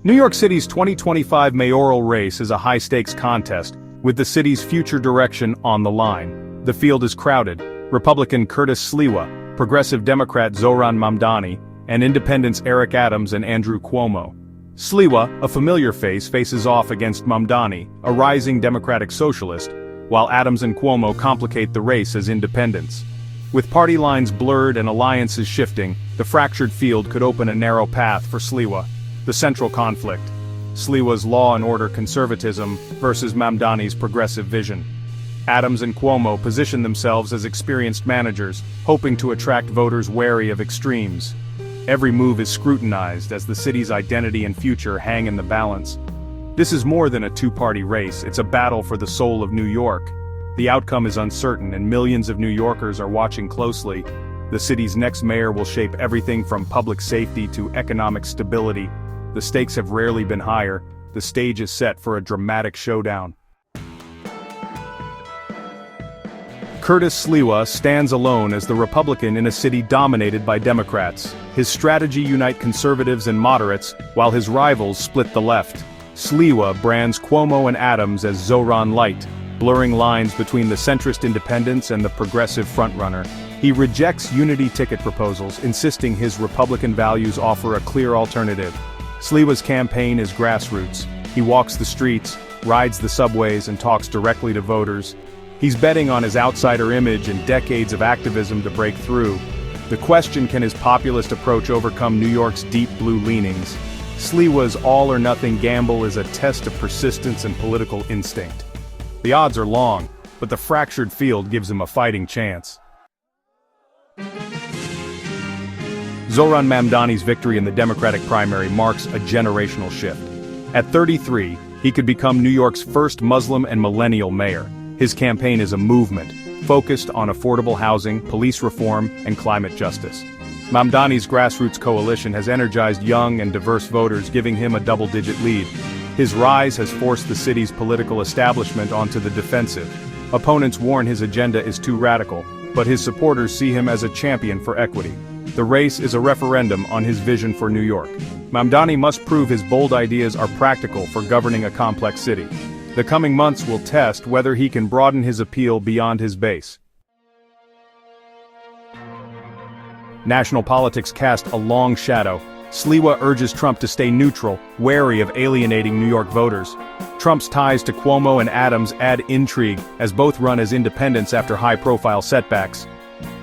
New York City's 2025 mayoral race is a high-stakes contest, with the city's future direction on the line. The field is crowded. Republican Curtis Sliwa, Progressive Democrat Zohran Mamdani, and Independents Eric Adams and Andrew Cuomo. Sliwa, a familiar face, faces off against Mamdani, a rising Democratic socialist, while Adams and Cuomo complicate the race as independents. With party lines blurred and alliances shifting, the fractured field could open a narrow path for Sliwa. The central conflict: Sliwa's law and order conservatism versus Mamdani's progressive vision. Adams and Cuomo position themselves as experienced managers, hoping to attract voters wary of extremes. Every move is scrutinized as the city's identity and future hang in the balance. This is more than a two-party race, it's a battle for the soul of New York. The outcome is uncertain and millions of New Yorkers are watching closely. The city's next mayor will shape everything from public safety to economic stability. The stakes have rarely been higher. The stage is set for a dramatic showdown. Curtis Sliwa stands alone as the Republican in a city dominated by Democrats. His strategy unites conservatives and moderates, while his rivals split the left. Sliwa brands Cuomo and Adams as Zohran Light, blurring lines between the centrist independents and the progressive frontrunner. He rejects unity ticket proposals, insisting his Republican values offer a clear alternative. Sliwa's campaign is grassroots. He walks the streets, rides the subways, and talks directly to voters. He's betting on his outsider image and decades of activism to break through. The question: can his populist approach overcome New York's deep blue leanings? Sliwa's all-or-nothing gamble is a test of persistence and political instinct. The odds are long, but the fractured field gives him a fighting chance. Zohran Mamdani's victory in the Democratic primary marks a generational shift. At 33, he could become New York's first Muslim and millennial mayor. His campaign is a movement, focused on affordable housing, police reform, and climate justice. Mamdani's grassroots coalition has energized young and diverse voters, giving him a double-digit lead. His rise has forced the city's political establishment onto the defensive. Opponents warn his agenda is too radical, but his supporters see him as a champion for equity. The race is a referendum on his vision for New York. Mamdani must prove his bold ideas are practical for governing a complex city. The coming months will test whether he can broaden his appeal beyond his base. National politics cast a long shadow. Sliwa urges Trump to stay neutral, wary of alienating New York voters. Trump's ties to Cuomo and Adams add intrigue, as both run as independents after high-profile setbacks.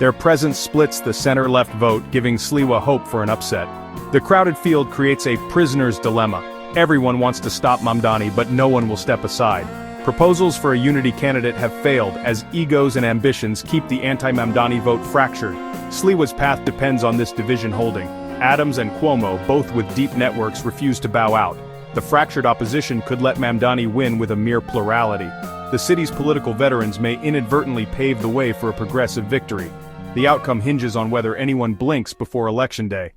Their presence splits the center-left vote, giving Sliwa hope for an upset. The crowded field creates a prisoner's dilemma. Everyone wants to stop Mamdani, but no one will step aside. Proposals for a unity candidate have failed, as egos and ambitions keep the anti-Mamdani vote fractured. Sliwa's path depends on this division holding. Adams and Cuomo, both with deep networks, refuse to bow out. The fractured opposition could let Mamdani win with a mere plurality. The city's political veterans may inadvertently pave the way for a progressive victory. The outcome hinges on whether anyone blinks before Election Day.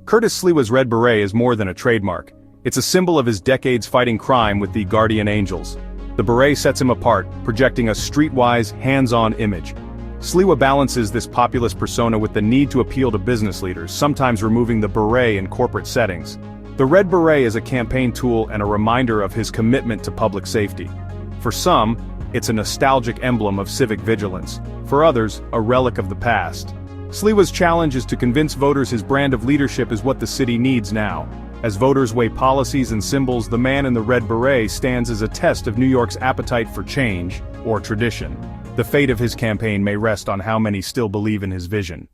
Curtis Sliwa's red beret is more than a trademark. It's a symbol of his decades fighting crime with the Guardian Angels. The beret sets him apart, projecting a streetwise, hands-on image. Sliwa balances this populist persona with the need to appeal to business leaders, sometimes removing the beret in corporate settings. The red beret is a campaign tool and a reminder of his commitment to public safety. For some, it's a nostalgic emblem of civic vigilance. For others, a relic of the past. Sliwa's challenge is to convince voters his brand of leadership is what the city needs now. As voters weigh policies and symbols, the man in the red beret stands as a test of New York's appetite for change, or tradition. The fate of his campaign may rest on how many still believe in his vision.